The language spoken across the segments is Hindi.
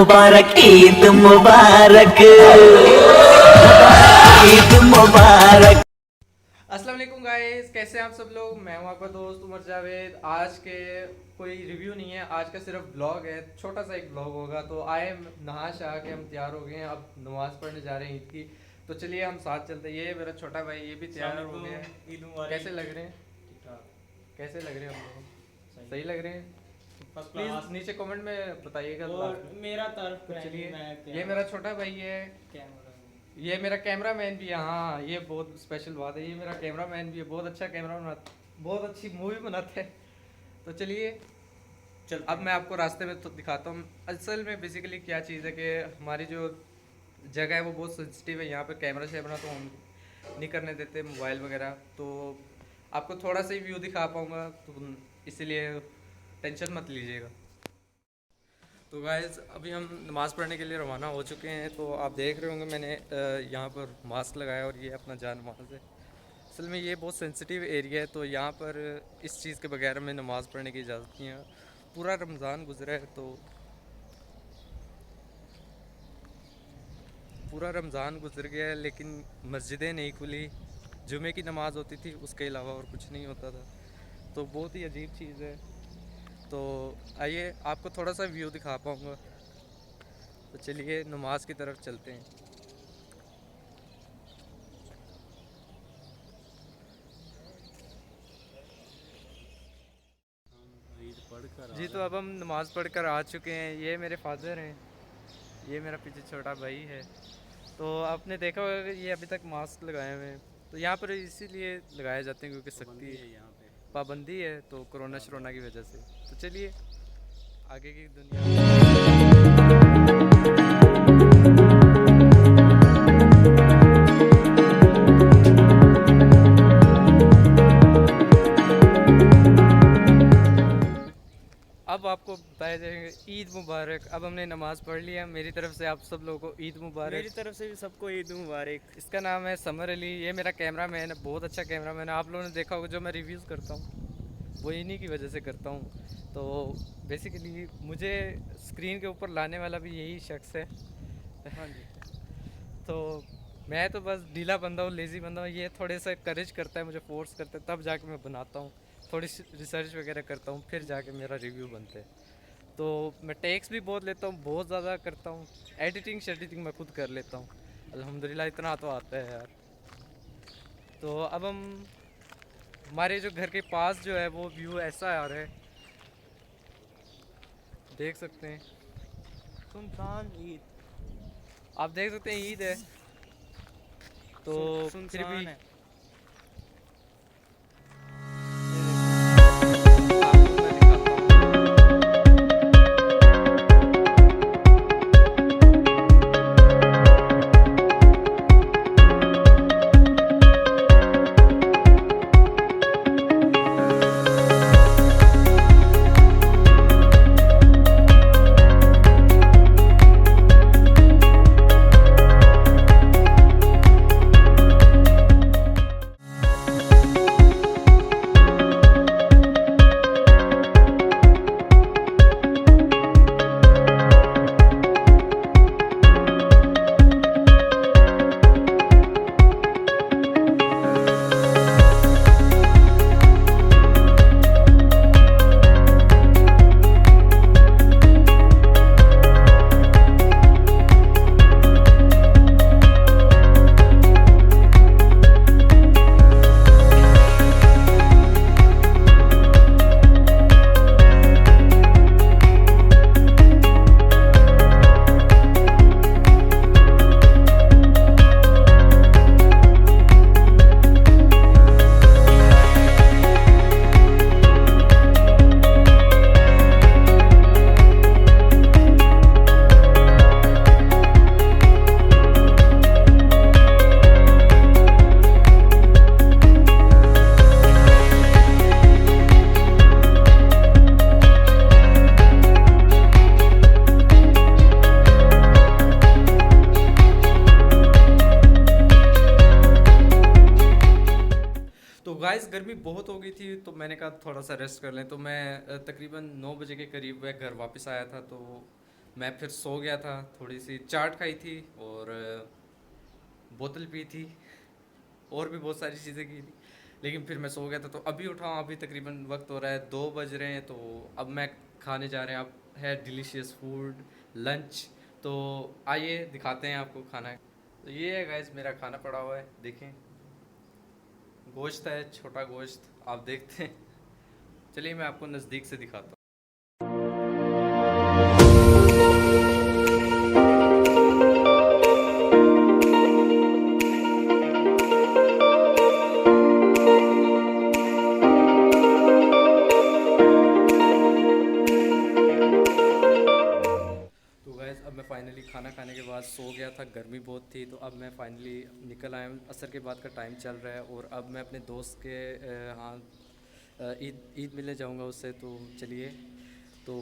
मुबारक, ईद मुबारक, ईद मुबारक। अस्सलाम वालेकुम गाइस, कैसे हैं आप सब लोग। मैं हूं आपका दोस्त उमर जावेद। आज के कोई रिव्यू नहीं है, आज का सिर्फ ब्लॉग है, छोटा सा एक ब्लॉग होगा। तो आए नहा शाह के हम तैयार हो गए हैं, अब नमाज़ पढ़ने जा रहे हैं ईद की। तो चलिए हम साथ चलते हैं। ये मेरा छोटा भाई, ये भी तैयार हो गया है। ईद मुबारक। कैसे लग रहे हैं? ठीक ठाक। कैसे लग रहे हैं हम लोग? सही लग रहे हैं? First please class. नीचे कमेंट में बताइएगा। और मेरा तरफ तो चलिए, मैं ये मेरा छोटा भाई है, कैमरा ये मेरा कैमरामैन भी है। हाँ, ये बहुत स्पेशल बात है, ये मेरा कैमरामैन भी है, बहुत अच्छा कैमरा बनाता, बहुत अच्छी मूवी बनाते हैं। तो चलिए चल अब मैं आपको रास्ते में तो दिखाता हूँ। असल में बेसिकली क्या चीज़ है कि हमारी जो जगह है वो बहुत सेंसिटिव है, यहाँ पे कैमरा शैमरा तो हम नहीं करने देते, मोबाइल वगैरह। तो आपको थोड़ा सा ही व्यू दिखा पाऊँगा, तो इसीलिए टेंशन मत लीजिएगा। तो गाइज़ अभी हम नमाज़ पढ़ने के लिए रवाना हो चुके हैं। तो आप देख रहे होंगे मैंने यहाँ पर मास्क लगाया और ये अपना जान नमाज है। असल में ये बहुत सेंसिटिव एरिया है, तो यहाँ पर इस चीज़ के बगैर हमें नमाज़ पढ़ने की इजाज़त नहीं है। पूरा रमज़ान गुजरा है, तो पूरा रमज़ान गुजर गया है, लेकिन मस्जिदें नहीं खुली। जुमे की नमाज़ होती थी, उसके अलावा और कुछ नहीं होता था। तो बहुत ही अजीब चीज़ है। तो आइए आपको थोड़ा सा व्यू दिखा पाऊँगा। तो चलिए नमाज की तरफ चलते हैं। जी, तो अब हम नमाज़ पढ़कर आ चुके हैं। ये मेरे फादर हैं, ये मेरा पीछे छोटा भाई है। तो आपने देखा होगा कि ये अभी तक मास्क लगाए हुए हैं। तो यहाँ पर इसीलिए लगाए जाते हैं क्योंकि सख्ती है, यहाँ पे पाबंदी है, तो कोरोना शरोना की वजह से। तो चलिए आगे की दुनिया। अब आपको बताया जाएगा ईद मुबारक। अब हमने नमाज़ पढ़ लिया, मेरी तरफ से आप सब लोगों को ईद मुबारक। मेरी तरफ से भी सबको ईद मुबारक। इसका नाम है समर अली, ये मेरा कैमरा मैन है, बहुत अच्छा कैमरा मैन है। आप लोगों ने देखा होगा जो मैं रिव्यूज़ करता हूँ वो इन्हीं की वजह से करता हूँ। तो बेसिकली मुझे स्क्रीन के ऊपर लाने वाला भी यही शख्स है। हाँ जी। तो मैं तो बस ढीला बंदा हूँ, लेज़ी बंदा हूँ। ये थोड़े सा करेज करता है, मुझे फोर्स करता है, तब जाके मैं बनाता हूँ। थोड़ी रिसर्च वगैरह करता हूँ, फिर जाके मेरा रिव्यू बनता है। तो मैं टेक्स भी बहुत लेता हूँ, बहुत ज़्यादा करता हूँ। एडिटिंग शेडिटिंग मैं खुद कर लेता हूँ, अल्हम्दुलिल्लाह इतना तो आता है यार। तो अब हम हमारे जो घर के पास जो है वो व्यू ऐसा आ रहा है, देख सकते हैं। सुनसान ईद। आप देख सकते हैं ईद है, तो फिर भी है। आपको मैं दिखाता हूँ। गाइस गर्मी बहुत हो गई थी, तो मैंने कहा थोड़ा सा रेस्ट कर लें। तो मैं तकरीबन 9 बजे के करीब वह घर वापस आया था। तो मैं फिर सो गया था, थोड़ी सी चाट खाई थी और बोतल पी थी और भी बहुत सारी चीज़ें की थी, लेकिन फिर मैं सो गया था। तो अभी उठा हूँ, अभी तकरीबन वक्त हो रहा है 2 बज रहे हैं। तो अब मैं खाने जा रहे हैं, अब है डिलीशियस फूड लंच। तो आइए दिखाते हैं आपको खाना। तो ये है गाइस मेरा खाना पड़ा हुआ है, देखें गोश्त है, छोटा गोश्त आप देखते हैं। चलिए मैं आपको नज़दीक से दिखाता हूँ। तो गैस अब मैं फाइनली खाना खाने के बाद सो गया था, गर्मी बहुत थी। तो अब मैं फाइनली निकल आया हूँ, असर के बाद का टाइम चल रहा है और अब मैं अपने दोस्त के यहाँ ईद मिलने जाऊँगा उससे। तो चलिए, तो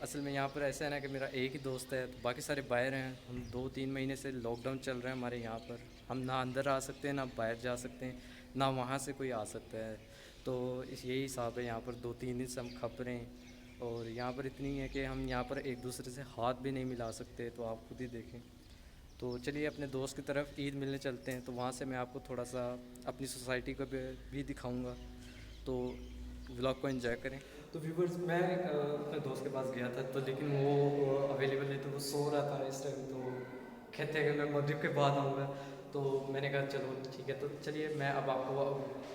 असल में यहाँ पर ऐसा है ना कि मेरा एक ही दोस्त है, तो बाकी सारे बाहर हैं। हम 2-3 महीने से लॉकडाउन चल रहा है हमारे यहाँ पर, हम ना अंदर आ सकते हैं ना बाहर जा सकते हैं, ना वहाँ से कोई आ सकता है। तो यही हिसाब है यहाँ पर, 2-3 दिन से हम खप रहे हैं। और यहाँ पर इतनी है कि हम यहाँ पर एक दूसरे से हाथ भी नहीं मिला सकते, तो आप खुद ही देखें। तो चलिए अपने दोस्त की तरफ ईद मिलने चलते हैं, तो वहाँ से मैं आपको थोड़ा सा अपनी सोसाइटी को भी दिखाऊंगा। तो व्लॉग को एंजॉय करें। तो व्यूवर्स मैं अपने दोस्त के पास गया था, तो लेकिन वो अवेलेबल नहीं, तो वो सो रहा था इस टाइम। तो कहते हैं कि मैं मगरिब के बाद आऊँगा, तो मैंने कहा चलो ठीक है। तो चलिए मैं अब आपको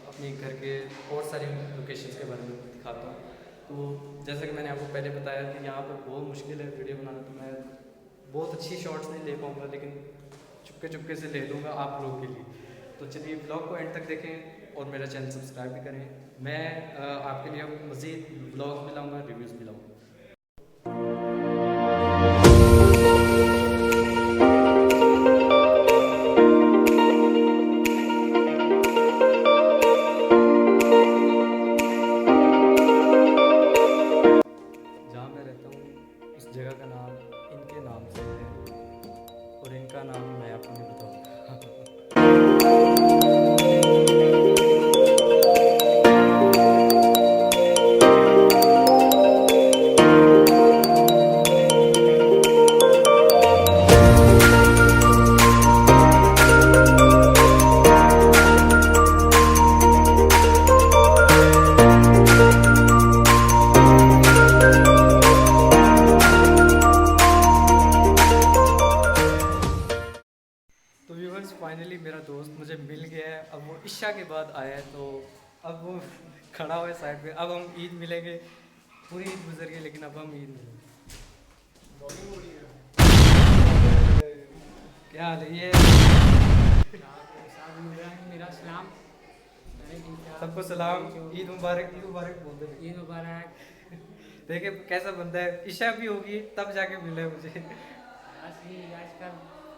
अपने घर के और सारी लोकेशंस के बारे में दिखाता हूँ। तो जैसा कि मैंने आपको पहले बताया कि यहाँ पर बहुत मुश्किल है वीडियो बनाना, तो मैं बहुत अच्छी शॉट्स नहीं ले पाऊँगा, लेकिन चुपके चुपके से ले लूँगा आप लोगों के लिए। तो चलिए ब्लॉग को एंड तक देखें और मेरा चैनल सब्सक्राइब भी करें। मैं आपके लिए अब मज़ीद ब्लॉग्स भी लाऊँगा, रिव्यूज़ भी लाऊँगा। जहाँ मैं रहता हूँ उस जगह का नाम इनके नाम से है और इनका नाम मैं आपको नहीं बताऊँगा। तो व्यूवर्स फाइनली मेरा दोस्त मुझे मिल गया है, अब वो इशा के बाद आया है। तो अब वो खड़ा हुआ है साइड पे। अब हम ईद मिलेंगे, पूरी ईद गुजर गई लेकिन अब हम ईद मिलेंगे। क्या हाल है? ये मेरा सलाम। सबको सलाम, ईद मुबारक। ईद मुबारक बोल दे। ईद मुबारक। देखिए कैसा बंदा है, इशा भी होगी तब जाके मिले मुझे। आजकल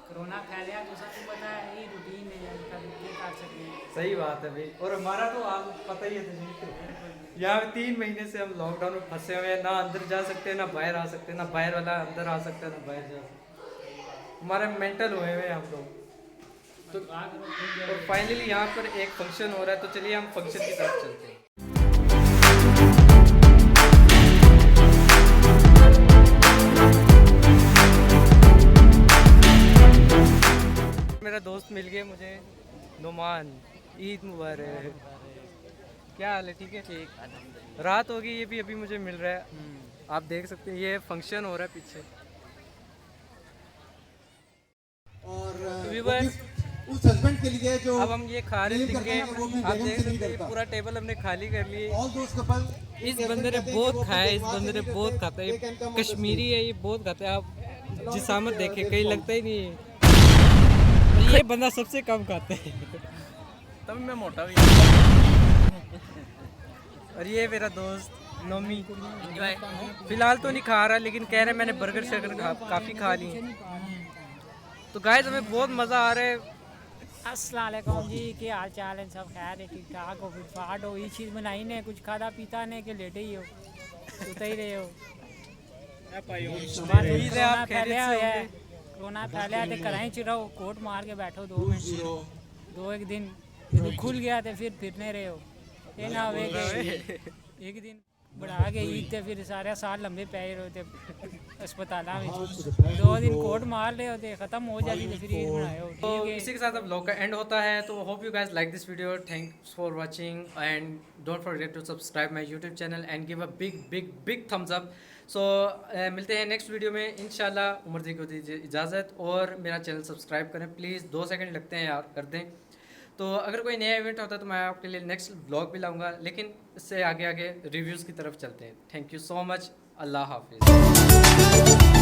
कोरोना फैला तो सबको पता है, ये रूटीन है आजकल, ये कर सकते हैं। सही बात है भाई, और हमारा तो आप पता ही है तुझे, यहाँ 3 महीने से हम लॉकडाउन में फंसे हुए हैं, ना अंदर जा सकते ना बाहर आ सकते, ना बाहर वाला अंदर आ सकता है ना बाहर जा सकते। हमारे मेंटल हुए हुए हैं हम लोग। तो और फाइनली यहाँ पर एक फंक्शन हो रहा है, तो चलिए हम फंक्शन की तरफ चलते हैं। मेरा दोस्त मिल गया मुझे, नुमान। ईद मुबारक। क्या हाल है? ठीक है। ठीक। रात हो गई, ये भी अभी मुझे मिल रहा है। आप देख सकते हैं ये फंक्शन हो रहा है पीछे। और व्यूअर्स, उस हस्बैंड के लिए जो अब हम ये खा रहे करता थे, है वो अपनी आप बेगम देख से नहीं सकते हैं डरता। पूरा टेबल हमने खाली कर लिए। ऑल दोस्त कपल इस बंदे ने बहुत खाया, इस बंदे ने बहुत खाता है। ये कश्मीरी है, ये बहुत खाता है। आप जिसामत देखे, कहीं लगता ही नहीं है। और ये बंदा सबसे कम खाता है, तब मैं मोटा भी और ये मेरा दोस्त नोमी फिलहाल तो नहीं खा रहा, लेकिन कह रहे मैंने बर्गर शर्गर काफ़ी खा ली। तो गाइस हमें बहुत मज़ा आ रहा है। अस्सलाम वालेकुम जी, क्या हाल चाल है? सब खैर है, ठीक ठाक हो, फिट फाट हो? ये चीज़ बनाई ने, कुछ खादा पीता ने कि लेटे ही हो, सुते ही रहे हो? उम्मीद है आप खैरियत से होंगे। कोरोना फैलिया तो घर च रहो, कोट मार के बैठो 2 मिनट, 2-1 दिन। जब खुल गया तो फिर फिरने रहे हो। ये ना हो एक दिन बढ़ा के ईद थे फिर सारे साल लंबे पै रहे थे अस्पताल में 2 दिन कोट मार रहे होते ख़त्म हो जाती तो फिर ईद बनाए हो तो ठीक है। इसी के साथ अब व्लॉग का एंड होता है। तो hope you guys like this video, thanks for watching and don't forget to subscribe my YouTube channel and give a big big big thumbs up. So मिलते हैं नेक्स्ट वीडियो में इंशाल्लाह। उमर जी को दीजिए इजाज़त और मेरा चैनल सब्सक्राइब करें प्लीज़, 2 सेकंड लगते हैं यार, कर दें। तो अगर कोई नया इवेंट होता है तो मैं आपके लिए नेक्स्ट व्लॉग भी लाऊंगा, लेकिन इससे आगे आगे रिव्यूज़ की तरफ चलते हैं। थैंक यू सो मच, अल्लाह हाफिज़।